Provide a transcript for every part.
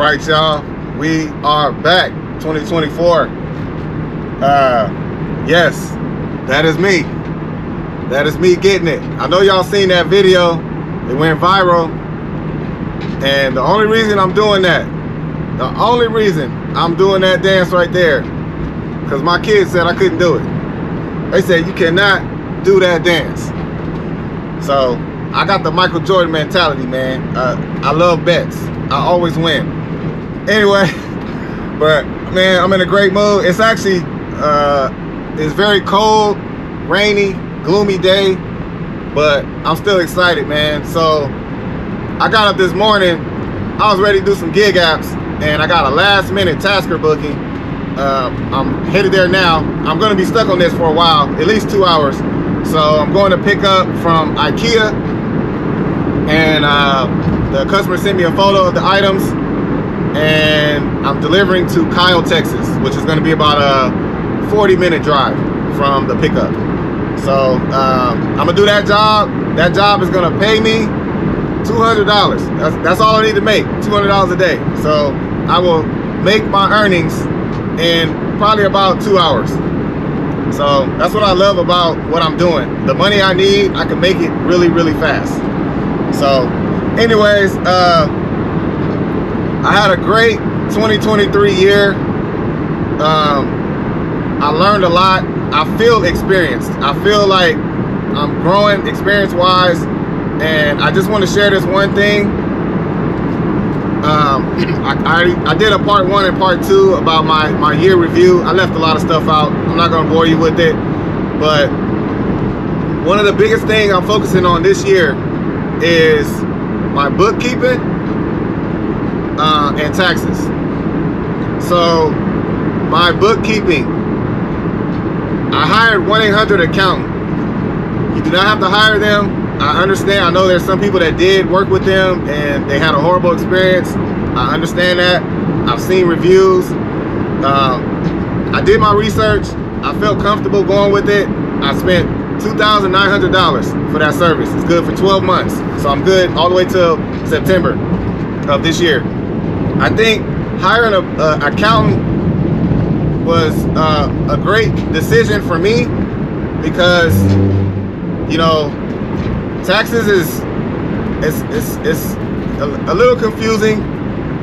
right, y'all, we are back. 2024. Yes, that is me. That is me getting it. I know y'all seen that video. It went viral. And the only reason I'm doing that, dance right there, because my kids said I couldn't do it. They said you cannot do that dance. So I got the Michael Jordan mentality, man. I love bets. I always win. Anyway, but man, I'm in a great mood. It's actually it's very cold, rainy, gloomy day, but I'm still excited, man. So I got up this morning. I was ready to do some gig apps, and I got a last minute Taskrabbit booking. I'm headed there now. I'm going to be stuck on this for a while, at least 2 hours. So I'm going to pick up from IKEA, and the customer sent me a photo of the items, and I'm delivering to Kyle, Texas, which is going to be about a 40-minute drive from the pickup. So I'm gonna do that job. That job is gonna pay me $200. That's all I need to make, $200 a day. So I will make my earnings in probably about 2 hours. So that's what I love about what I'm doing. The money I need, I can make it really, really fast. So anyways, I had a great 2023 year. I learned a lot. I feel experienced. I feel like I'm growing experience-wise, and I just want to share this one thing. I did a part 1 and part 2 about my year review. I left a lot of stuff out. I'm not going to bore you with it, but one of the biggest things I'm focusing on this year is my bookkeeping and taxes. So my bookkeeping, I hired 1-800 accountant. You do not have to hire them. I understand. I know there's some people that did work with them and they had a horrible experience. I understand that. I've seen reviews. I did my research. I felt comfortable going with it. I spent $2,900 for that service. It's good for 12 months. So I'm good all the way till September of this year. I think hiring an accountant was a great decision for me, because you know, taxes is a little confusing,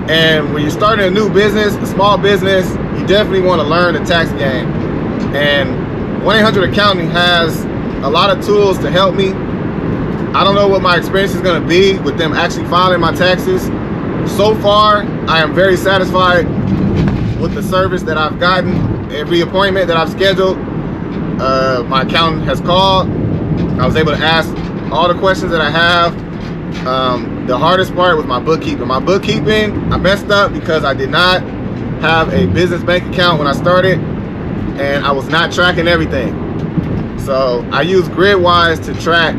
and when you're starting a new business, a small business, you definitely want to learn the tax game. And 1-800 Accounting has a lot of tools to help me. I don't know what my experience is going to be with them actually filing my taxes. So far, I am very satisfied with the service that I've gotten. Every appointment that I've scheduled, my accountant has called. I was able to ask all the questions that I have. The hardest part was my bookkeeping. My bookkeeping, I messed up because I did not have a business bank account when I started, and I was not tracking everything. So I used Gridwise to track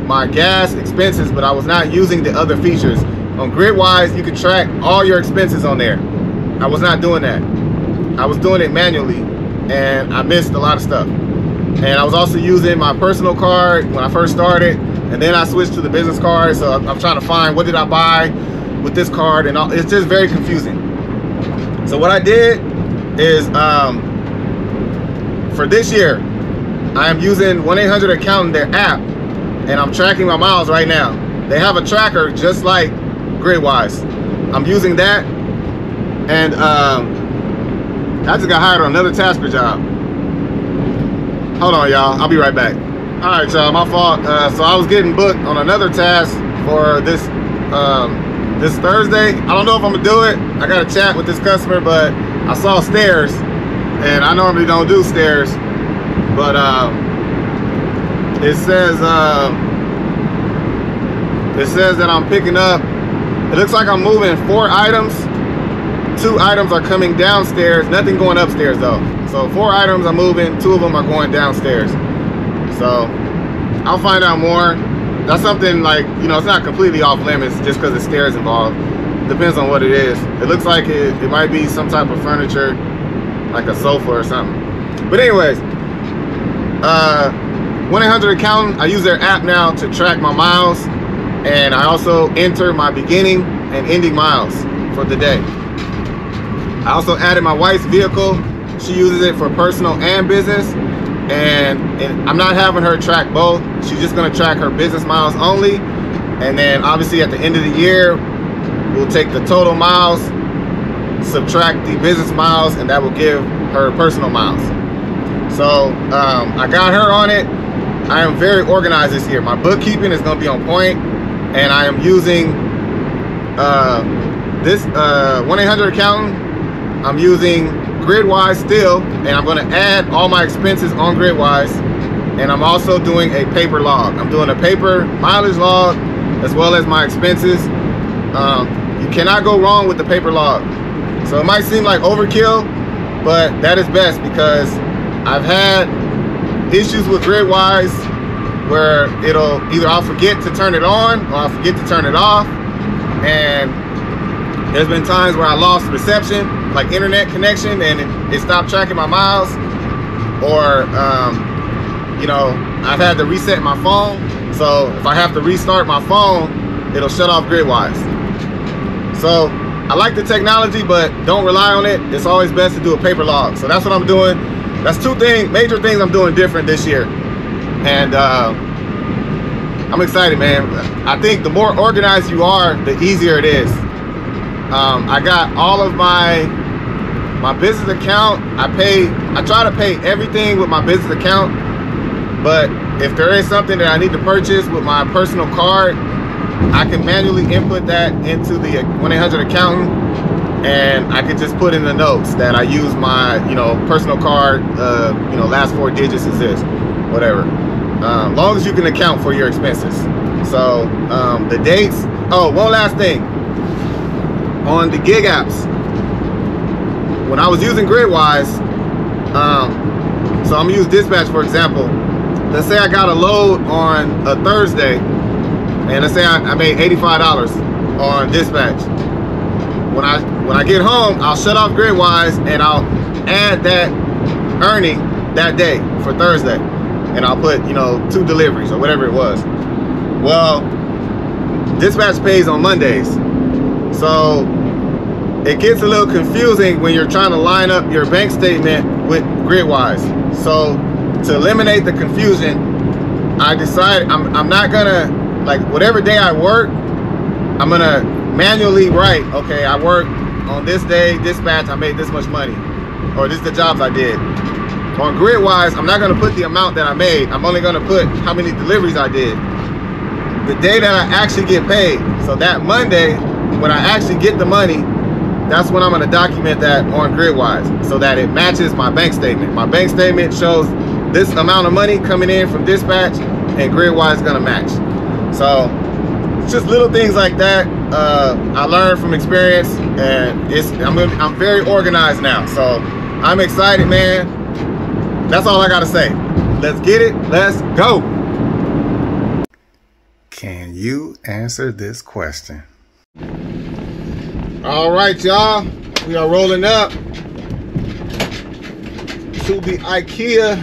my gas expenses, but I was not using the other features. On Gridwise, you can track all your expenses on there. I was not doing that. I was doing it manually, and I missed a lot of stuff. And I was also using my personal card when I first started, and then I switched to the business card. So I'm trying to find, what did I buy with this card, and all. It's just very confusing. So what I did is, for this year, I am using 1-800 Accountant, their app, and I'm tracking my miles right now. They have a tracker just like Gridwise. I'm using that, and I just got hired on another Tasker job. Hold on, y'all. I'll be right back. All right, y'all. My fault. So I was getting booked on another task for this this Thursday. I don't know if I'm gonna do it. I got to chat with this customer, but I saw stairs, and I normally don't do stairs, but it says that I'm picking up. It looks like I'm moving 4 items. 2 items are coming downstairs. Nothing going upstairs though. So 4 items are moving. 2 of them are going downstairs. So I'll find out more. That's something like, you know, it's not completely off limits just because the stairs involved. Depends on what it is. It looks like it might be some type of furniture, like a sofa or something. But anyways, 1-800 Accountant, I use their app now to track my miles, and I also enter my beginning and ending miles for the day. I also added my wife's vehicle. She uses it for personal and business, and I'm not having her track both. She's just gonna track her business miles only, and then obviously at the end of the year, we'll take the total miles, subtract the business miles, and that will give her personal miles. So I got her on it. I am very organized this year. My bookkeeping is gonna be on point, and I am using this 1-800 accountant. I'm using Gridwise still, and I'm gonna add all my expenses on Gridwise, and I'm also doing a paper log. I'm doing a paper mileage log as well as my expenses. You cannot go wrong with the paper log. So it might seem like overkill, but that is best because I've had issues with Gridwise where I'll forget to turn it on or I'll forget to turn it off, and there's been times where I lost reception, like internet connection, and it stopped tracking my miles, or you know, I've had to reset my phone, so if I have to restart my phone, it'll shut off Gridwise. So I like the technology, but don't rely on it. It's always best to do a paper log. So that's what I'm doing. That's two major things I'm doing different this year, and I'm excited, man. I think the more organized you are, the easier it is. I got all of my business account. I try to pay everything with my business account, but if there is something that I need to purchase with my personal card, I can manually input that into the 1-800 accountant, and I can just put in the notes that I use my, you know, personal card, you know, last 4 digits is this, whatever. Long as you can account for your expenses. So the dates. Oh, one last thing. On the gig apps, when I was using Gridwise, so I'm gonna use Dispatch for example. Let's say I got a load on a Thursday, and let's say I made $85 on Dispatch. When I get home, I'll shut off Gridwise and I'll add that earning that day for Thursday, and I'll put, you know, 2 deliveries or whatever it was. Well, Dispatch pays on Mondays, so it gets a little confusing when you're trying to line up your bank statement with Gridwise. So to eliminate the confusion, I decided I'm not gonna, like, whatever day I work, I'm gonna manually write, okay, I worked on this day, Dispatch, I made this much money, or this is the jobs I did. On Gridwise, I'm not gonna put the amount that I made. I'm only gonna put how many deliveries I did, the day that I actually get paid. So that Monday, when I actually get the money, that's when I'm gonna document that on Gridwise so that it matches my bank statement. My bank statement shows this amount of money coming in from Dispatch, and Gridwise is gonna match. So it's just little things like that. I learned from experience, and I'm very organized now. So I'm excited, man. That's all I gotta say. Let's get it. Let's go. Can you answer this question? All right, y'all, we are rolling up to the IKEA,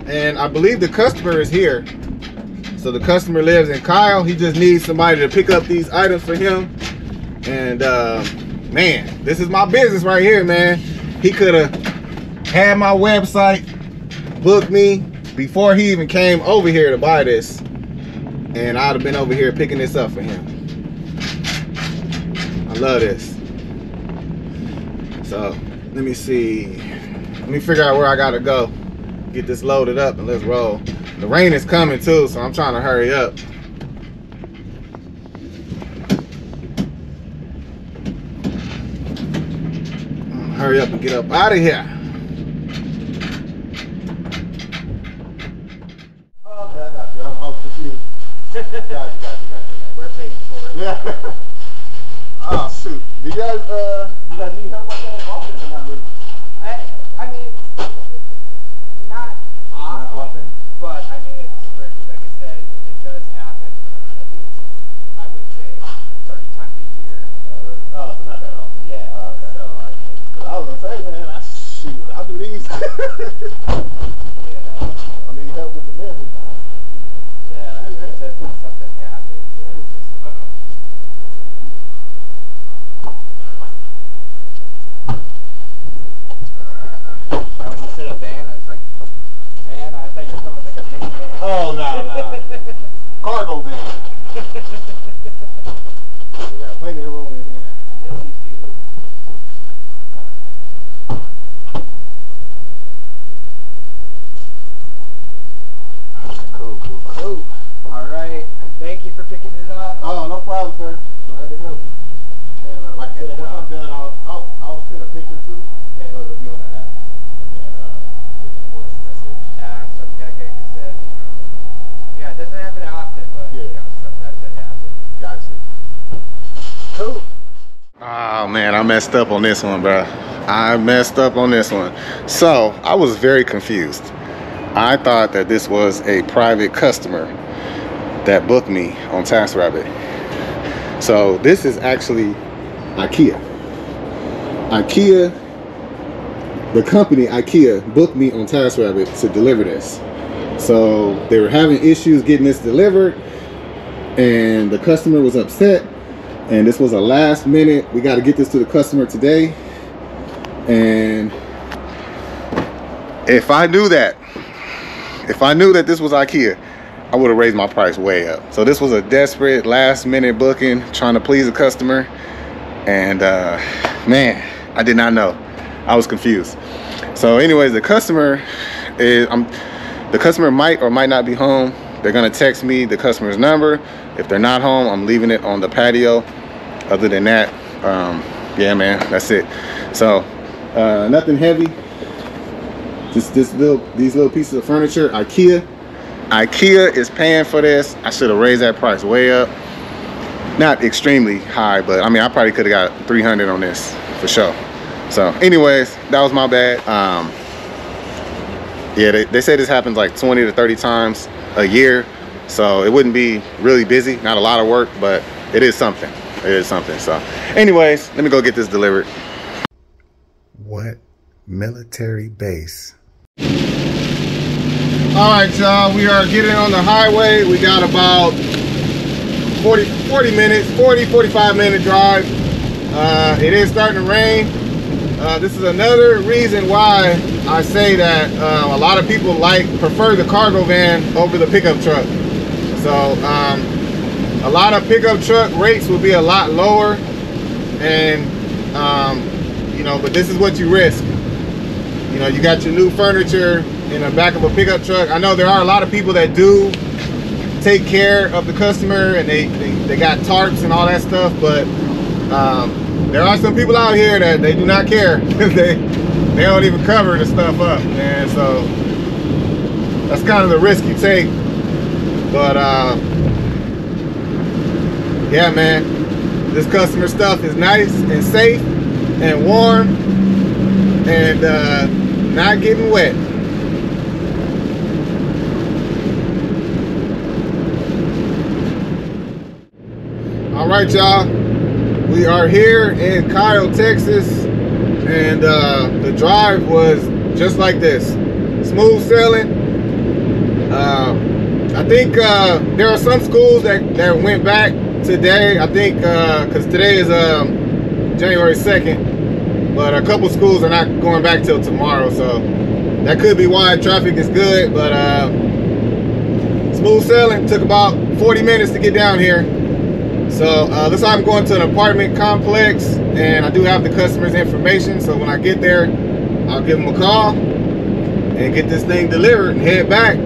and I believe the customer is here. So the customer lives in Kyle. He just needs somebody to pick up these items for him. And man, this is my business right here, man. He could have had my website, booked me before he even came over here to buy this, and I'd have been over here picking this up for him. I love this. So let me see. Let me figure out where I gotta go. Get this loaded up and let's roll. The rain is coming too, so I'm trying to hurry up. Hurry up and get up out of here. Okay, I got you. I'm confused. Got you. We're paying for it. Yeah. Oh shoot. Do you guys need help like that often or not really? I mean, not often, but I mean, it's like I said, it does happen at least, I would say, 30 times a year. Oh, really? Oh, so not that often. Yeah. Oh, okay. So I mean, I was gonna say, man, I'll do these. you know, I need help with the memory. yeah, it's just when something happens. It's just, Oh, nah. Cargo van. We got plenty of room in here. Yes, you do. Cool. All right. Thank you for picking it up. Oh, no problem, sir. Glad to help you. And like I said, once I'm done, I'll send a picture too. Okay. So it'll be on the app. And then get an invoice. That's it. So we gotta get it, yeah, it doesn't happen often, but sometimes it happens. Gotcha. Cool. Oh man, I messed up on this one, bro. I messed up on this one. So I was very confused. I thought that this was a private customer that booked me on Taskrabbit. So this is actually IKEA. The company IKEA booked me on Taskrabbit to deliver this. So they were having issues getting this delivered, and the customer was upset. And this was a last minute, we got to get this to the customer today. And if I knew that this was IKEA, I would have raised my price way up. So this was a desperate last minute booking, trying to please a customer. And man, I did not know. I was confused. So anyways, the customer might or might not be home. They're gonna text me the customer's number. If they're not home, I'm leaving it on the patio. Other than that, yeah, man, that's it. So nothing heavy. Just these little pieces of furniture. IKEA is paying for this. I should have raised that price way up. Not extremely high, but I mean, I probably could have got 300 on this for sure. So anyways, that was my bad. Yeah, they say this happens like 20 to 30 times a year. So it wouldn't be really busy, not a lot of work, but it is something. It is something. So anyways, let me go get this delivered. What military base? All right, y'all, we are getting on the highway. We got about 45 minute drive. It is starting to rain. This is another reason why I say that a lot of people prefer the cargo van over the pickup truck. So a lot of pickup truck rates will be a lot lower, and but this is what you risk. You got your new furniture in the back of a pickup truck. I know there are a lot of people that do take care of the customer, and they got tarps and all that stuff, but there are some people out here that they do not care because they don't even cover the stuff up, man. So that's kind of the risk you take. But yeah, man, this customer stuff is nice and safe and warm and not getting wet. All right, y'all, we are here in Kyle, Texas, and the drive was just like this, smooth sailing. I think there are some schools that went back today. I think because today is January 2nd, but a couple schools are not going back till tomorrow, so that could be why traffic is good. But smooth sailing. Took about 40 minutes to get down here. So looks like I'm going to an apartment complex, and I do have the customer's information. So when I get there, I'll give them a call and get this thing delivered and head back.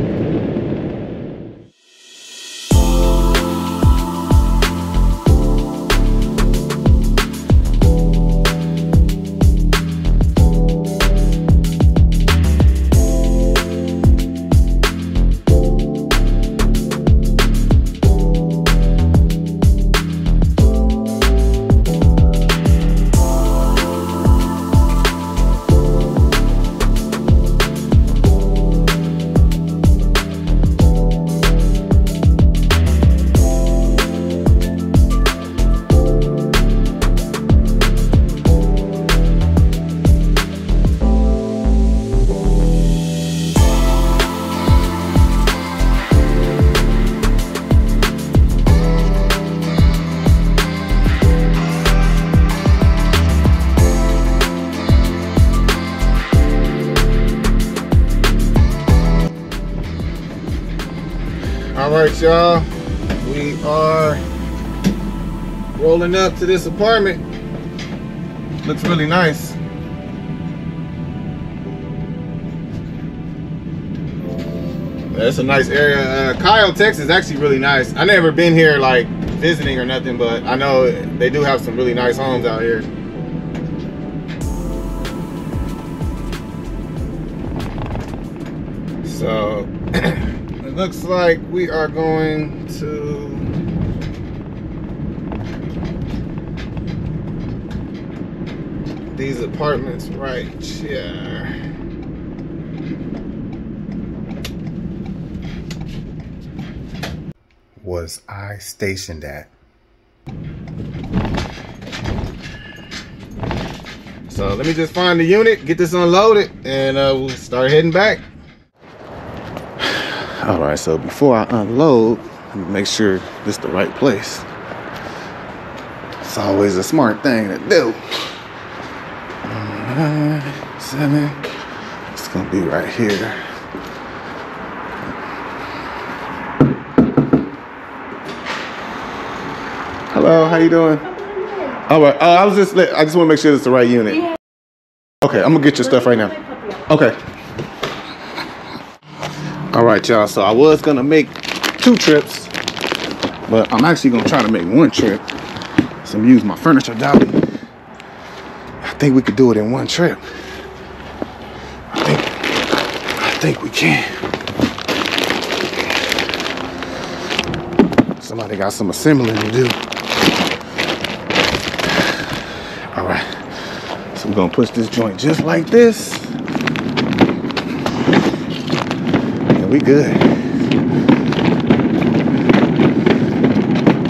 All right, y'all. We are rolling up to this apartment. Looks really nice. That's a nice area. Kyle, Texas is actually really nice. I never been here like visiting or nothing, but I know they do have some really nice homes out here. So it looks like we are going to these apartments right here. Was I stationed at? So let me just find the unit, get this unloaded, and we'll start heading back. All right, so before I unload, let me make sure this is the right place. It's always a smart thing to do. 7. It's gonna be right here. Hello, how you doing? All right. I just want to make sure it's the right unit. Okay, I'm gonna get your stuff right now. Okay. All right, y'all. So I was gonna make 2 trips, but I'm actually gonna try to make 1 trip. So I'm gonna use my furniture dolly. I think we could do it in 1 trip. I think we can. Somebody got some assembling to do. All right, so we're gonna push this joint just like this, and we good.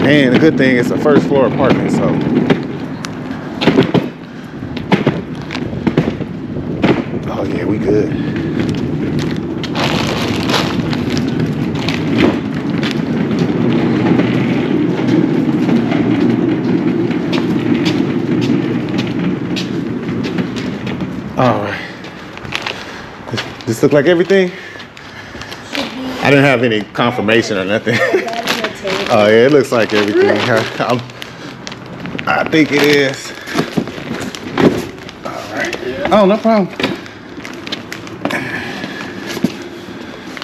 And the good thing is a 1st floor apartment, so. Oh yeah, we good. All right. This look like everything? I didn't have any confirmation or nothing. Oh yeah, it looks like everything. I think it is. All right. Oh, no problem.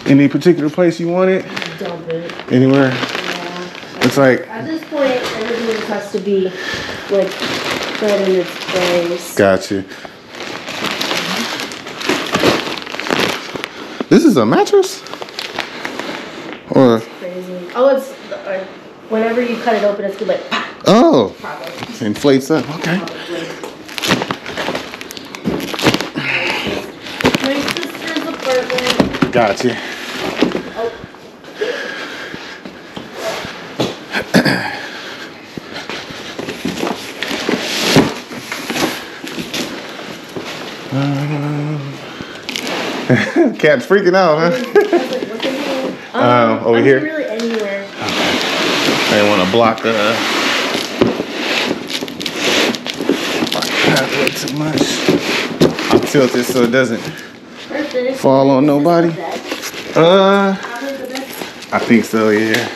Any particular place you want it? Debit. Anywhere? Yeah. Looks like. At this point, everything has to be like put in its place. Gotcha. This is a mattress? Or? Crazy. Oh, it's whenever you cut it open, it's good, like. Oh. Probably. Inflates up. Okay. Probably. My sister's apartment. Gotcha. Cat's freaking out, huh? Over here? Really anywhere. Okay. I didn't want to block the pathway too much. I'll tilt it so it doesn't fall on nobody. I think so, yeah.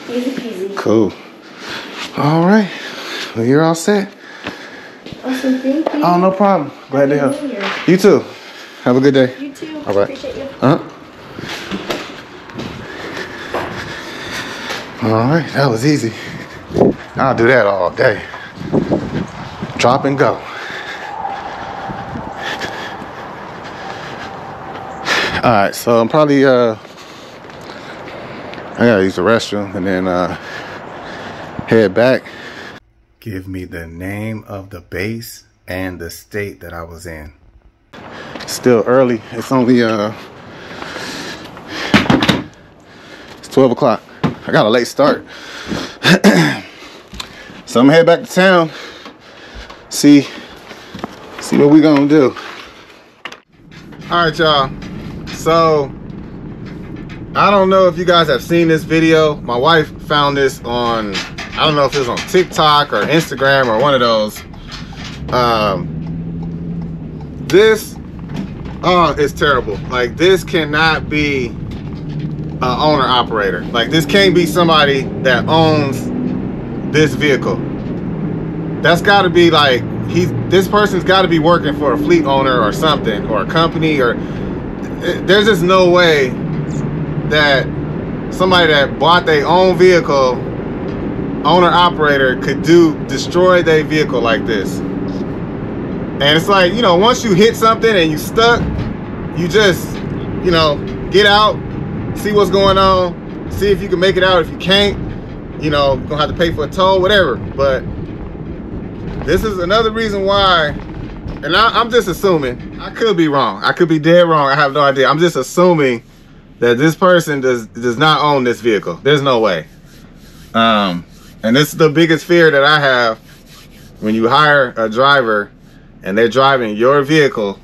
Easy peasy. Cool. All right. Well, you're all set. Awesome, thank you. Oh, no problem. Glad to help. Happy New Year. You too. Have a good day. You too. All right. Appreciate you. All right, that was easy. I'll do that all day. Drop and go. All right, so I'm probably I gotta use the restroom and then head back. Give me the name of the base and the state that I was in. Still early. It's only it's 12 o'clock. I got a late start. So I'm gonna head back to town. See what we gonna do. All right, y'all. So I don't know if you guys have seen this video. My wife found this on, I don't know if it was on TikTok or Instagram or one of those. This is terrible. Like, this cannot be an owner operator. Like, this can't be somebody that owns this vehicle. That's got to be like, this person's got to be working for a fleet owner or something, or a company, or there's just no way that somebody that bought their own vehicle, owner operator, could destroy their vehicle like this. And it's like, you know, once you hit something and you stuck, you just, you know, get out, see what's going on, see if you can make it out. If you can't, you know, you're gonna have to pay for a toll, whatever. But this is another reason why, and I'm just assuming, I could be wrong, I could be dead wrong, I have no idea. I'm just assuming that this person does not own this vehicle. There's no way. And this is the biggest fear that I have when you hire a driver and they're driving your vehicle.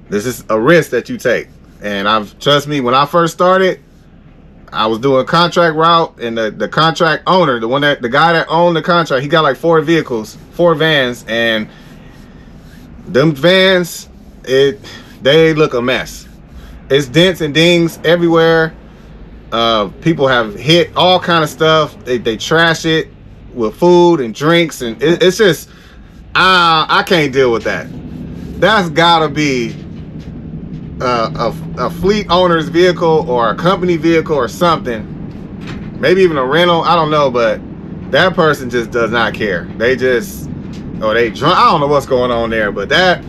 This is a risk that you take. And trust me, when I first started, I was doing a contract route, and the contract owner, the guy that owned the contract, he got like 4 vehicles, 4 vans, and them vans, they look a mess. It's dents and dings everywhere. People have hit all kind of stuff. They trash it with food and drinks, and it's just, I can't deal with that. That's gotta be a fleet owner's vehicle or a company vehicle or something, maybe even a rental, I don't know, but that person just does not care. They just, or they drunk, I don't know what's going on there, but that,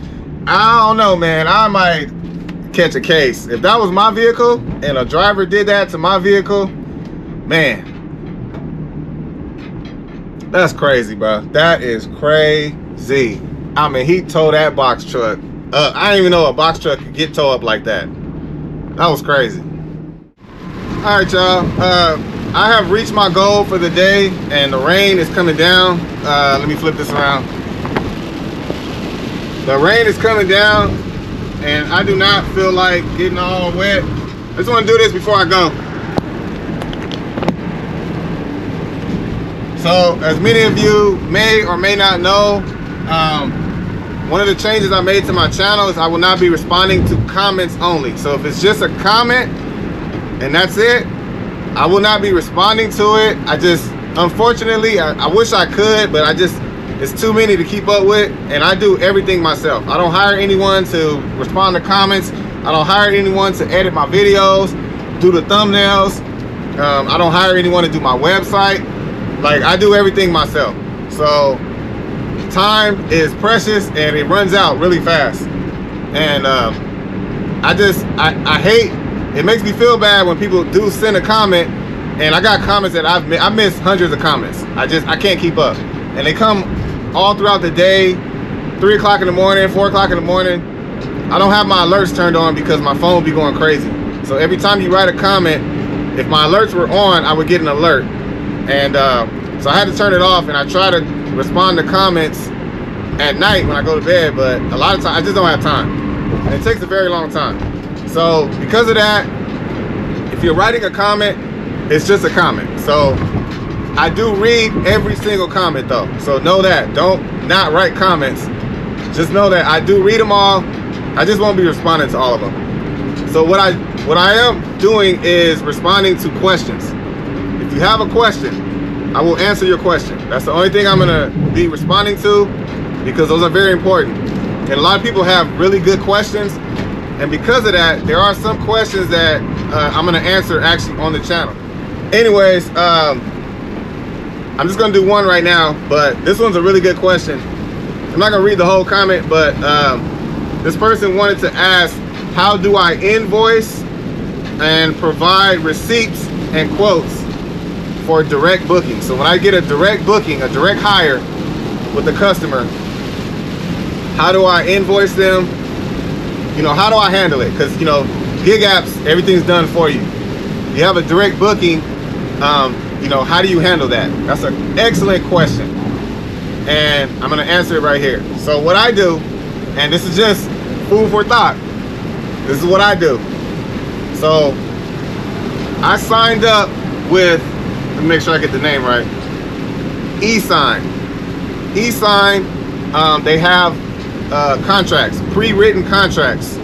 I don't know, man. I might catch a case. If that was my vehicle and a driver did that to my vehicle, man, that's crazy, bro. That is crazy. I mean, he towed that box truck up. I didn't even know a box truck could get towed up like that. That was crazy. All right, y'all. I have reached my goal for the day, and the rain is coming down. Let me flip this around. The rain is coming down, and I do not feel like getting all wet. I just want to do this before I go. So, as many of you may or may not know, one of the changes I made to my channel is I will not be responding to comments only. So if it's just a comment and that's it, I will not be responding to it. I just, unfortunately, I wish I could, but it's too many to keep up with, and I do everything myself. I don't hire anyone to respond to comments. I don't hire anyone to edit my videos, do the thumbnails. I don't hire anyone to do my website. Like, I do everything myself. So time is precious, and it runs out really fast. And I hate, it makes me feel bad when people do send a comment, and I got comments that I miss hundreds of comments. I can't keep up, and they come all throughout the day, 3 o'clock in the morning, 4 o'clock in the morning. I don't have my alerts turned on because my phone be going crazy. So every time you write a comment, if my alerts were on, I would get an alert. And so I had to turn it off, and I try to respond to comments at night when I go to bed, but a lot of times I just don't have time, and it takes a very long time. So because of that, if you're writing a comment, it's just a comment. So I do read every single comment though, so know that. Don't not write comments, just know that I do read them all. I just won't be responding to all of them. So what I am doing is responding to questions. If you have a question, I will answer your question. That's the only thing I'm gonna be responding to, because those are very important. And a lot of people have really good questions, and because of that, there are some questions that I'm gonna answer actually on the channel. Anyways, I'm just gonna do one right now, but this one's a really good question. I'm not gonna read the whole comment, but this person wanted to ask, how do I invoice and provide receipts and quotes for direct booking? So when I get a direct booking, a direct hire with the customer, how do I invoice them? You know, how do I handle it? Because, you know, gig apps, everything's done for you. You have a direct booking, you know, how do you handle that? That's an excellent question, and I'm gonna answer it right here. So what I do, and this is just food for thought, this is what I do. So I signed up with, let me make sure I get the name right, eSign. eSign they have contracts, pre-written contracts,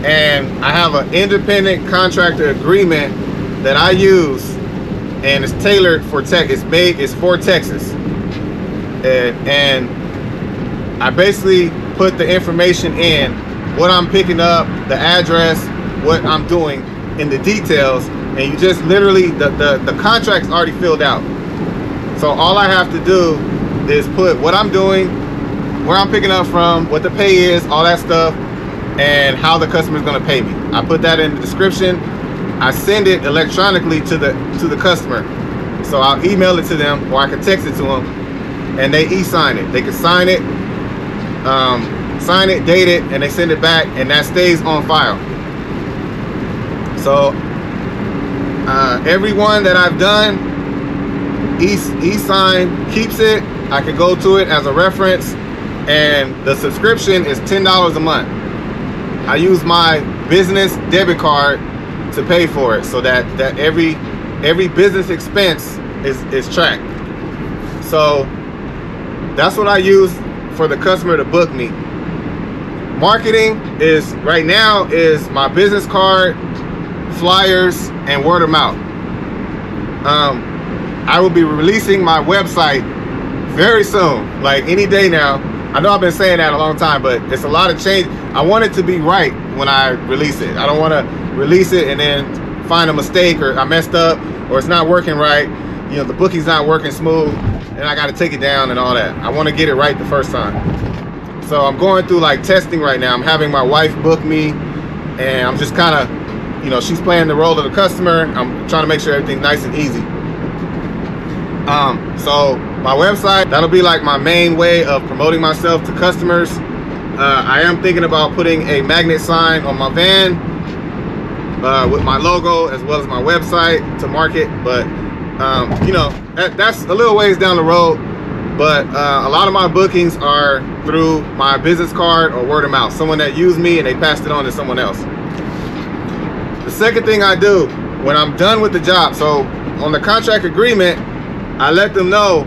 and I have an independent contractor agreement that I use, and it's tailored for it's for Texas, and I basically put the information in, what I'm picking up, the address, what I'm doing in the details, and you just literally, the contract's already filled out. So all I have to do is put what I'm doing, where I'm picking up from, what the pay is, all that stuff, and how the customer's gonna pay me. I put that in the description. I send it electronically to the customer. So I'll email it to them, or I can text it to them, and they e-sign it. They can sign it, date it, and they send it back, and that stays on file. So everyone that I've done, e-sign keeps it. I could go to it as a reference, and the subscription is $10 a month. I use my business debit card to pay for it, so that every business expense is tracked. So that's what I use for the customer to book me. Marketing is right now is my business card, flyers, and word of mouth. I will be releasing my website very soon, like any day now. I know I've been saying that a long time, but it's a lot of change. I want it to be right when I release it. I don't want to release it and then find a mistake, or I messed up, or it's not working right. You know, the booking's not working smooth, and I got to take it down and all that. I want to get it right the first time. So I'm going through like testing right now. I'm having my wife book me, and I'm just kind of, you know, she's playing the role of the customer. I'm trying to make sure everything's nice and easy. So my website, that'll be like my main way of promoting myself to customers. I am thinking about putting a magnet sign on my van with my logo as well as my website to market, but you know, that's a little ways down the road. But a lot of my bookings are through my business card or word of mouth, someone that used me and they passed it on to someone else. The second thing I do when I'm done with the job, so on the contract agreement, I let them know,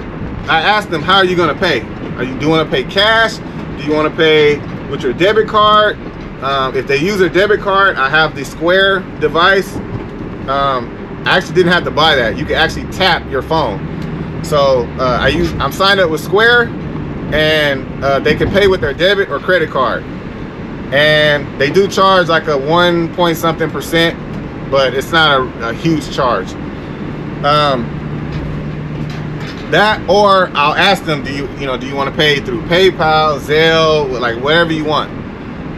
I ask them, how are you gonna pay? Do you wanna pay cash? Do you wanna pay with your debit card? If they use their debit card, I have the Square device. I actually didn't have to buy that. You can actually tap your phone. So I'm signed up with Square, and they can pay with their debit or credit card. And they do charge like a 1-point-something%, but it's not a huge charge. That, or I'll ask them, do you want to pay through PayPal, Zelle, like whatever you want.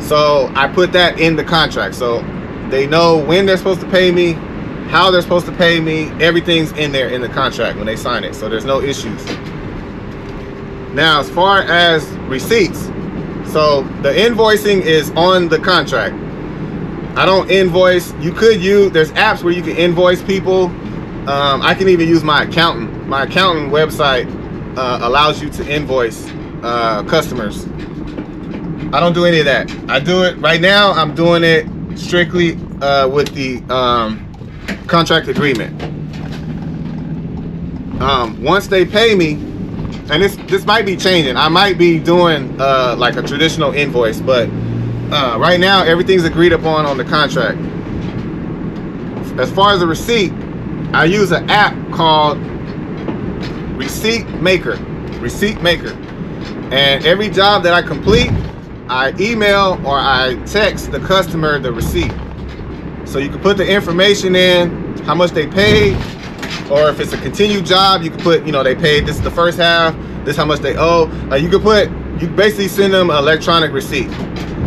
So I put that in the contract, so they know when they're supposed to pay me, how they're supposed to pay me. Everything's in there in the contract when they sign it, so there's no issues. Now, as far as receipts, so the invoicing is on the contract. I don't invoice. You could use, there's apps where you can invoice people. I can even use my accountant. My accountant website allows you to invoice customers. I don't do any of that. I do it right now. I'm doing it strictly with the contract agreement. Once they pay me, and this might be changing. I might be doing like a traditional invoice, but right now everything's agreed upon on the contract. As far as the receipt, I use an app called Receipt Maker, and every job that I complete, I email or I text the customer the receipt. So you can put the information in, how much they paid, or if it's a continued job, you can put, you know, they paid, this is the first half, this is how much they owe. You can basically send them an electronic receipt.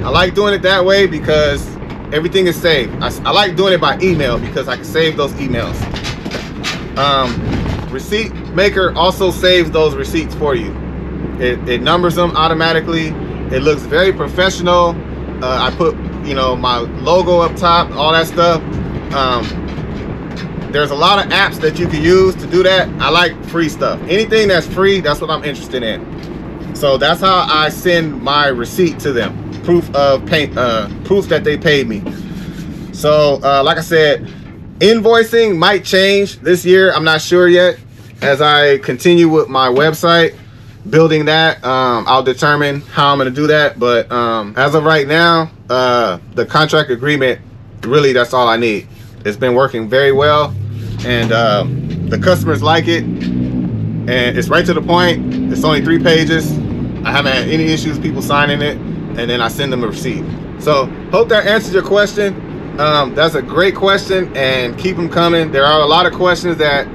I like doing it that way because everything is saved. I like doing it by email because I can save those emails. Receipt Maker also saves those receipts for you. It numbers them automatically. It looks very professional. I put, you know, my logo up top, all that stuff. There's a lot of apps that you can use to do that. I like free stuff. Anything that's free, that's what I'm interested in. So that's how I send my receipt to them. Proof that they paid me. So like I said, invoicing might change this year. I'm not sure yet as I continue with my website. building that, I'll determine how I'm gonna do that. But as of right now, the contract agreement, really that's all I need. It's been working very well, and the customers like it, and it's right to the point. It's only 3 pages. I haven't had any issues people signing it, and then I send them a receipt. So hope that answers your question. That's a great question, and keep them coming. There are a lot of questions that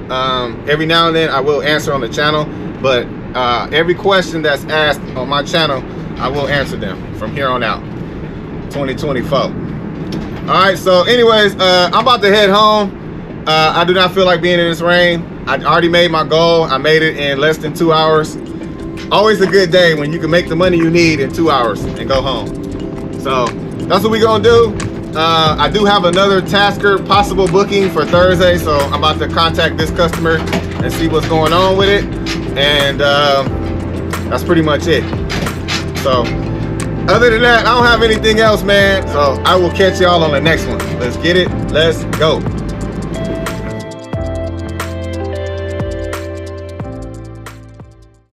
every now and then I will answer on the channel, but every question that's asked on my channel, I will answer them from here on out, 2024. All right, so anyways, I'm about to head home. I do not feel like being in this rain. I already made my goal. I made it in less than 2 hours. Always a good day when you can make the money you need in 2 hours and go home. So that's what we're gonna do. I do have another Tasker possible booking for Thursday, so I'm about to contact this customer and see what's going on with it, and that's pretty much it. So other than that, I don't have anything else, man, so I will catch y'all on the next one. Let's get it, let's go.